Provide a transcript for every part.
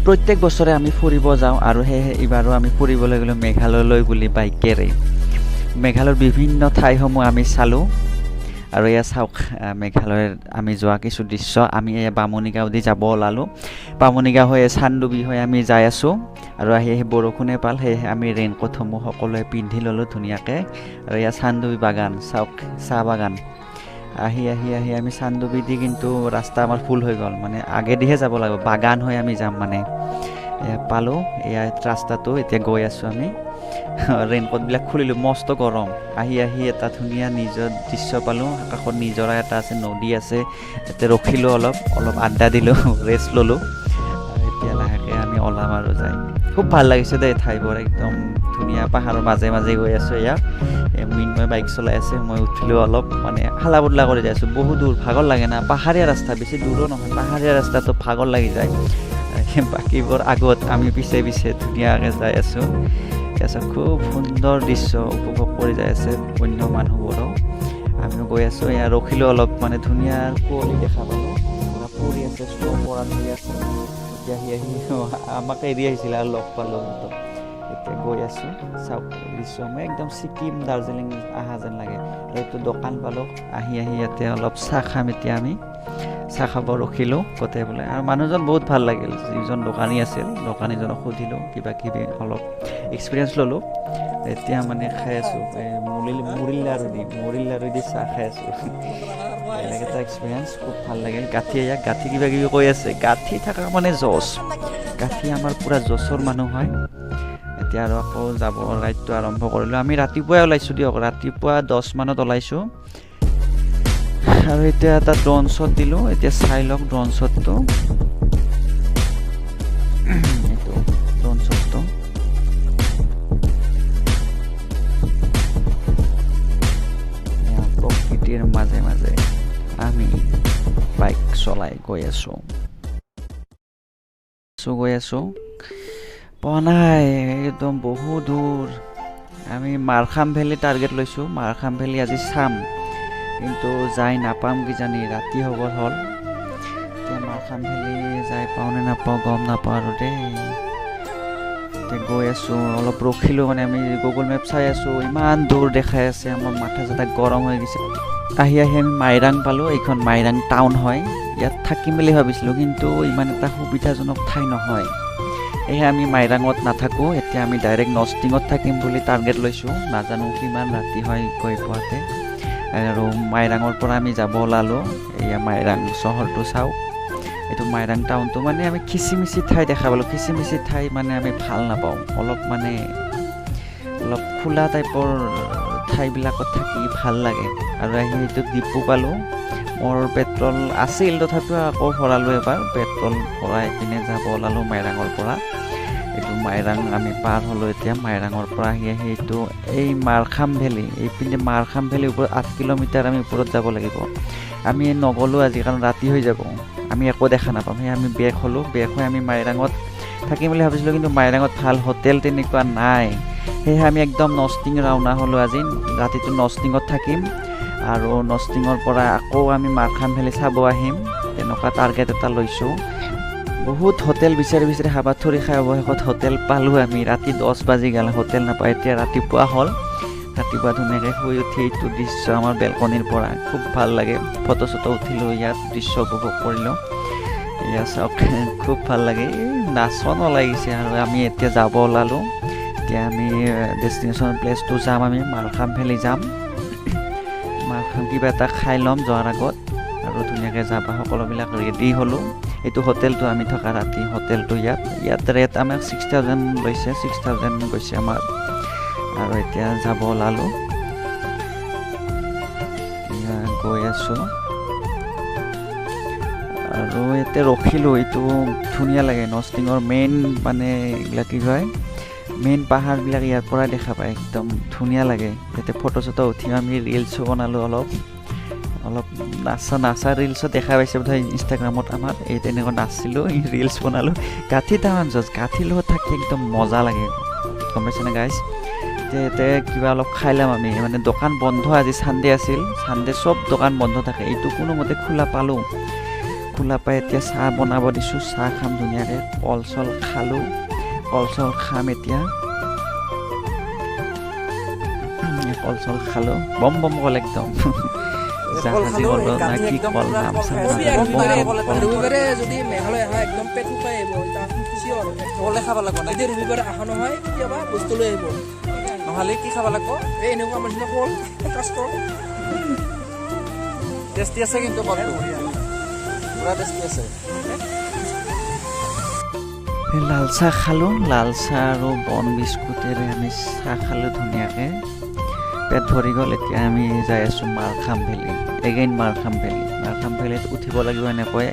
প্ৰত্যেক বছৰে আমি ফুৰিব যাওঁ আৰু সেয়েহে এইবাৰো আমি ফুৰিবলৈ গ'লোঁ মেঘালয়লৈ বুলি বাইকেৰে। মেঘালয়ৰ বিভিন্ন ঠাইসমূহ আমি চালোঁ আৰু এয়া চাওক মেঘালয়ৰ আমি যোৱা কিছু দৃশ্য। আমি এয়া বামুণীগাঁও দি যাব ওলালোঁ। বামুণীগাঁও হৈ চানডুবি হৈ আমি যাই আছোঁ আৰু আহি বৰষুণে পাল, সেয়েহে আমি ৰেইনকোটসমূহ সকলোৱে পিন্ধি ল'লোঁ ধুনীয়াকৈ। আৰু এয়া চানডুবি বাগান চাওক, চাহ বাগান। আহি আমি চানডুবি দি কিন্তু ৰাস্তা আমাৰ ফুল হৈ গ'ল, মানে আগেদিহে যাব লাগিব, বাগান হৈ আমি যাম মানে। এয়া পালোঁ, এয়া ৰাস্তাটো, এতিয়া গৈ আছোঁ আমি। ৰেইনকোটবিলাক খুলিলোঁ, মস্ত গৰম। আহি এটা ধুনীয়া নিজৰ দৃশ্য পালোঁ। কাষত নিজৰা এটা আছে, নদী আছে, ইয়াতে ৰখিলোঁ, অলপ আড্ডা দিলোঁ, ৰেষ্ট ল'লোঁ। আৰু এতিয়া লাহেকৈ আমি ওলাম আৰু যাই। খুব ভাল লাগিছে দেই ঠাইবোৰ, একদম ধুনীয়া। পাহাৰৰ মাজে মাজে গৈ আছোঁ। এয়া মিন্ময় বাইক চলাই আছে, মই উঠিলোঁ, অলপ মানে হালা বদলা কৰি যাই আছোঁ। বহু দূৰ, ভাগৰ লাগে না, পাহাৰীয়া ৰাস্তা, বেছি দূৰো নহয়, পাহাৰীয়া ৰাস্তাটো ভাগৰ লাগি যায়। বাকীবোৰ আগত, আমি পিছে ধুনীয়াকৈ যাই আছোঁ। তাৰপিছত খুব সুন্দৰ দৃশ্য উপভোগ কৰি যাই আছে অন্য মানুহবোৰো। আমিও গৈ আছোঁ। এয়া ৰখিলোঁ অলপ, মানে ধুনীয়া কুঁৱলী দেখা পালোঁ, পূৰা পৰি আছে, স্ন' পৰা ধৰি আছে। এতিয়া আহি আমাক এৰি আহিছিলে আৰু লগ পালোঁ। এতিয়া গৈ আছোঁ, চাওক দৃশ্য, মই একদম ছিকিম দাৰ্জিলিং অহা যেন লাগে। আৰু এইটো দোকান পালোঁ। আহি ইয়াতে অলপ চাহ খাম। এতিয়া আমি চাহ খাব ৰখিলোঁ গোটেই বোলে। আৰু মানুহজন বহুত ভাল লাগিল, যিজন দোকানী আছিল, দোকানীজনক সুধিলোঁ, কিবা কিবি অলপ এক্সপিৰিয়েঞ্চ ল'লোঁ। এতিয়া মানে খাই আছোঁ, মুড়িৰ লাৰু দি চাহ খাই আছোঁ। বেলেগ এটা এক্সপিৰিয়েঞ্চ, খুব ভাল লাগিল। গাঁঠি কিবা কিবি কৈ আছে, গাঁঠি থকা মানে জছ, গাঁঠি আমাৰ পূৰা জছৰ মানুহ হয়। এতিয়া আৰু আকৌ যাব, ৰাইডটো আৰম্ভ কৰিলোঁ। আমি ৰাতিপুৱাই ওলাইছোঁ দিয়ক, ৰাতিপুৱা 10 মানত ওলাইছোঁ। আৰু এতিয়া এটা ড্ৰোন শ্বট দিলোঁ। এতিয়া চাই লওক ড্ৰোন শ্বটটো, এইটো ড্ৰোন শ্বটটো। প্ৰকৃতিৰ মাজে মাজে আমি বাইক চলাই গৈ আছোঁ। পোৱা নাই, একদম বহু দূৰ। আমি মাৰখাম ভেলী টাৰ্গেট লৈছোঁ। মাৰখাম ভেলী আজি চাম, কিন্তু যাই নাপাম কিজানি, ৰাতি হ'ব হ'ল। এতিয়া মাৰখাম ভেলী যাই পাওঁ নে নাপাওঁ গম নাপাওঁ আৰু দেই। এতিয়া গৈ আছোঁ, অলপ ৰখিলোঁ, মানে আমি গুগল মেপ চাই আছোঁ, ইমান দূৰ দেখাই আছে, আমাৰ মাথা চাথা গৰম হৈ গৈছে। আহি আমি মাইৰাং পালোঁ। এইখন মাইৰাং টাউন হয়। ইয়াত থাকিম বুলি ভাবিছিলোঁ, কিন্তু ইমান এটা সুবিধাজনক ঠাই নহয়। সেয়েহে আমি মাইৰাঙত নাথাকোঁ। এতিয়া আমি ডাইৰেক্ট নষ্টিঙত থাকিম বুলি টাৰ্গেট লৈছোঁ। নাজানো কিমান ৰাতি হয় গৈ পোৱাতে। আৰু মাইৰাঙৰ পৰা আমি যাব ওলালোঁ। এয়া মাইৰাং চহৰটো চাওক, এইটো মাইৰাং টাউনটো। মানে আমি খিচিমিচি ঠাই দেখা পালোঁ। খিচিমিচি ঠাই মানে আমি ভাল নাপাওঁ, অলপ খোলা টাইপৰ ঠাইবিলাকত থাকি ভাল লাগে। আৰু আহি এইটো ডিপু পালোঁ। মোৰ পেট্ৰল আছিল, তথাপিও আকৌ ভৰালোঁ এবাৰ। পেট্ৰল ভৰাই কিনে যাব ওলালোঁ মাইৰাঙৰ পৰা। এইটো মাইৰাং আমি পাৰ হ'লোঁ এতিয়া। মাইৰাঙৰ পৰা আহি এইটো এই মাৰখাম ভেলী, এইপিনে মাৰখাম ভেলীৰ ওপৰত 8 কিলোমিটাৰ আমি ওপৰত যাব লাগিব। আমি নগ'লোঁ আজি, কাৰণ ৰাতি হৈ যাব, আমি একো দেখা নাপাম। সেই আমি বেক হ'লোঁ। বেক হৈ আমি মাইৰাঙত থাকিম বুলি ভাবিছিলোঁ, কিন্তু মাইৰাঙত ভাল হোটেল তেনেকুৱা নাই। সেয়েহে আমি একদম নষ্টিং ৰাওনা হ'লোঁ আজি। ৰাতিটো নষ্টিঙত থাকিম আৰু নষ্টিঙৰ পৰা আকৌ আমি মাৰখাম ভেলী চাব আহিম, তেনেকুৱা টাৰ্গেট এটা লৈছোঁ। বহুত হোটেল বিচাৰি হাবাথুৰি খাই অৱশেষত হোটেল পালোঁ আমি। ৰাতি 10 বাজি গ'ল, হোটেল নাপায়। এতিয়া ৰাতিপুৱা হ'ল। ৰাতিপুৱা ধুনীয়াকৈ শুই উঠি এইটো দৃশ্য আমাৰ বেলকনিৰ পৰা খুব ভাল লাগে। ফটো চটো উঠিলোঁ, ইয়াত দৃশ্য উপভোগ কৰিলোঁ। এয়া চাওক, খুব ভাল লাগে। নাচন ওলাই গৈছে। আৰু আমি এতিয়া যাব ওলালোঁ। এতিয়া আমি ডেষ্টিনেশ্যন প্লেচটো যাম, আমি মাৰখাম ভেলী যাম। মাৰখাম কিবা এটা খাই ল'ম যোৱাৰ আগত, আৰু ধুনীয়াকৈ যাবা। সকলোবিলাক ৰেডি হ'লোঁ। এইটো হোটেলটো আমি থকা ৰাতি হোটেলটো ইয়াত ৰেট আমাক 6000 লৈছে, 6000 গৈছে আমাৰ। আৰু এতিয়া যাব ওলালোঁ, গৈ আছোঁ। আৰু ইয়াতে ৰখিলোঁ। এইটো ধুনীয়া লাগে, নষ্টিঙৰ মেইন মানে এইবিলাক কি কয়, মেইন পাহাৰবিলাক ইয়াৰ পৰাই দেখা পায়, একদম ধুনীয়া লাগে। ইয়াতে ফটো চটো উঠি আমি ৰিলছো বনালোঁ, অলপ নাচা ৰিলছো দেখা পাইছে বোধহয় ইনষ্টাগ্ৰামত আমাৰ। এই তেনেকুৱা নাচিলোঁ, ৰিলচ বনালোঁ। গাঁঠি টাউন জজ, গাঁঠিৰ লগত থাকি একদম মজা লাগে, গম পাইছেনে গাইজ। এতিয়া ইয়াতে কিবা অলপ খাই ল'ম আমি। মানে দোকান বন্ধ, আজি ছানডে আছিল, ছানডে চব দোকান বন্ধ থাকে। এইটো কোনোমতে খোলা পালোঁ। খোলা পাই এতিয়া চাহ বনাব দিছোঁ চাহ খাম ধুনীয়াকৈ কল চল খালোঁ কল চল খাম এতিয়া কল চল খালোঁ বম বম কল একদম জাহাজী কল না কি কল নাম চাম ৰবিবাৰে যদি মেঘালয় আহা একদম পেট শুকাই আহিব চিয়ৰ কলে খাব লাগিব যদি ৰবিবাৰে আহা নহয় কেতিয়াবা বস্তু লৈ আহিব নহ'লে কি খাব লাগিব এই এনেকুৱা আমাৰ নিচিনা কল কাষ্ট টেষ্টি আছে কিন্তু কলটো পুৰা টেষ্টি আছে লাল চাহ খালোঁ লাল চাহ আৰু বন বিস্কুটেৰে আমি চাহ খালোঁ ধুনীয়াকৈ পেট ভৰি গ'ল এতিয়া আমি যাই আছোঁ মাৰখাম ভেলী এগেইন মাৰখাম ভেলীত উঠিব লাগিব এনেকৈ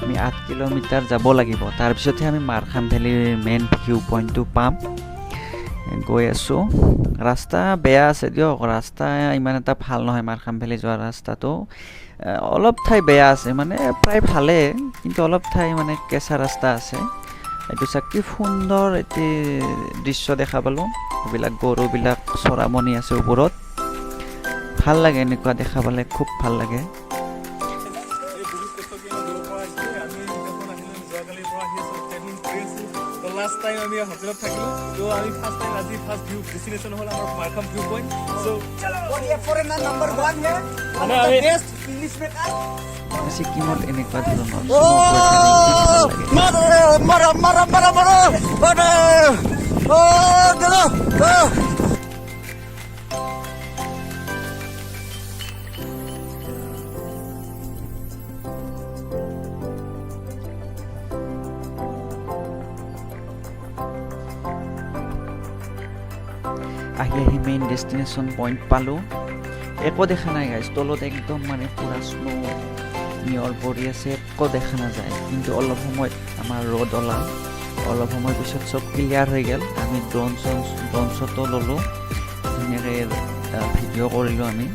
আমি 8 কিলোমিটাৰ যাব লাগিব তাৰপিছতহে আমি মাৰখাম ভেলীৰ মেইন ভিউ পইণ্টটো পাম গৈ আছোঁ ৰাস্তা বেয়া আছে দিয়ক ৰাস্তা ইমান এটা ভাল নহয় মাৰখাম ভেলী যোৱা ৰাস্তাটো অলপ ঠাই বেয়া আছে মানে প্ৰায় ভালে কিন্তু অলপ ঠাই মানে কেঁচা ৰাস্তা আছে এইটো চাওক কি সুন্দৰ এটি দৃশ্য দেখা পালোঁ এইবিলাক গৰুবিলাক চৰামনি আছে ওপৰত ভাল লাগে এনেকুৱা দেখা পালে খুব ভাল লাগে Last time আমি হোটেলত থাকিলো তো আমি ফার্স্ট টাইম আজি ফার্স্ট ভিউ ডেস্টিনেশন হল আমার মারখাম ভিউ পয়েন্ট সো চলো और ये फॉरेनर नंबर 1 है हम बेस्ट इंग्लिश में का ছিকিমত এনেকুৱা ধৰণৰ मारा मारा मारा मारा मारा ओ चलो আহি মেইন ডেষ্টিনেশ্যন পইণ্ট পালোঁ একো দেখা নাই গাইজ তলত একদম মানে পূৰা স্নো নিয়ৰ পৰি আছে একো দেখা নাযায় কিন্তু অলপ সময় আমাৰ ৰ'দ ওলাল অলপ সময় পিছত চব ক্লিয়াৰ হৈ গ'ল আমি ড্ৰোন শ্বটো ল'লোঁ ধুনীয়াকৈ ভিডিঅ' কৰিলোঁ আমি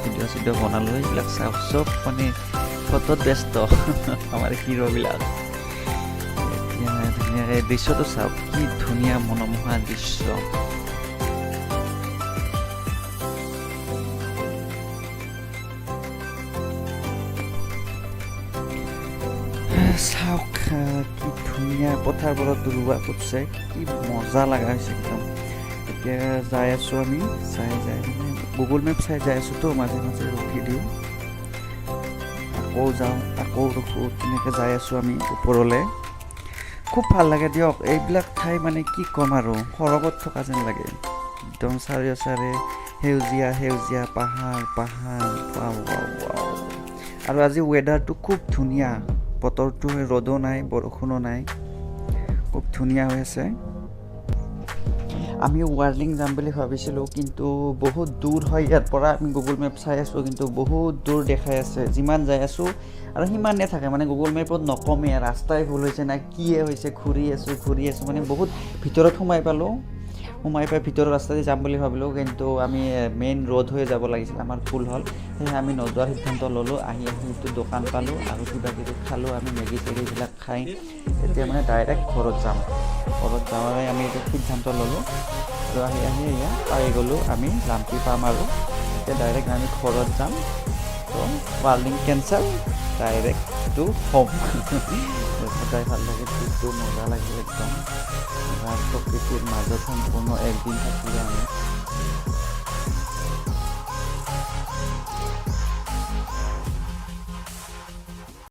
ভিডিঅ' চিডিঅ' বনালোঁ এইবিলাক চাওক চব মানে ফটোত ব্যস্ত আমাৰ হিৰ'বিলাক এতিয়া ধুনীয়াকৈ দৃশ্যটো চাওক কি ধুনীয়া মনোমোহা দৃশ্য চাওক কি ধুনীয়া পথাৰবোৰত ৰোৱা ফুটছে কি মজা লগা হৈছে একদম এতিয়া যাই আছোঁ আমি যাই মানে গুগল মেপ চাই যাই আছোঁতো মাজে মাজে ৰখি দিওঁ আকৌ যাওঁ আকৌ ৰখোঁ তেনেকৈ যাই আছোঁ আমি ওপৰলৈ খুব ভাল লাগে দিয়ক এইবিলাক ঠাই মানে কি ক'ম আৰু সৰগত থকা যেন লাগে একদম চাৰিওচাৰে সেউজীয়া সেউজীয়া পাহাৰ আৰু আজি ৱেডাৰটো খুব ধুনীয়া বতৰটো ৰ'দো নাই বৰষুণো নাই খুব ধুনীয়া হৈ আছে আমি ৱাৰ্লিং যাম বুলি ভাবিছিলোঁ কিন্তু বহুত দূৰ হয় ইয়াৰ পৰা আমি গুগল মেপ চাই আছোঁ কিন্তু বহুত দূৰ দেখাই আছে যিমান যাই আছোঁ আৰু সিমানে থাকে মানে গুগল মেপত নকমে ৰাস্তাই ভুল হৈছে না কিয়ে হৈছে ঘূৰি আছোঁ মানে বহুত ভিতৰত সোমাই পাই ভিতৰৰ ৰাস্তাতে যাম বুলি ভাবিলোঁ কিন্তু আমি মেইন ৰোড হৈ যাব লাগিছিল আমাৰ ভুল হ'ল সেয়ে আমি নোযোৱাৰ সিদ্ধান্ত ল'লোঁ আহি এইটো দোকান পালোঁ আৰু কিবা কিবি খালোঁ আমি মেগী চেগীবিলাক খাই এতিয়া মানে ডাইৰেক্ট ঘৰত যাওঁৰে আমি এইটো সিদ্ধান্ত ল'লোঁ আৰু আহি এয়া পাই গ'লোঁ আমি লাম্পি পাম আৰু এতিয়া ডাইৰেক্ট আমি ঘৰত যাম তো ৱাৰ্লিং কেঞ্চেল ডাইৰেক্ট টু হোম সদায় ভাল লাগে ট্ৰিপটো মজা লাগিল একদম প্ৰকৃতিৰ মাজত সম্পূৰ্ণ একদিন থাকিলে আমি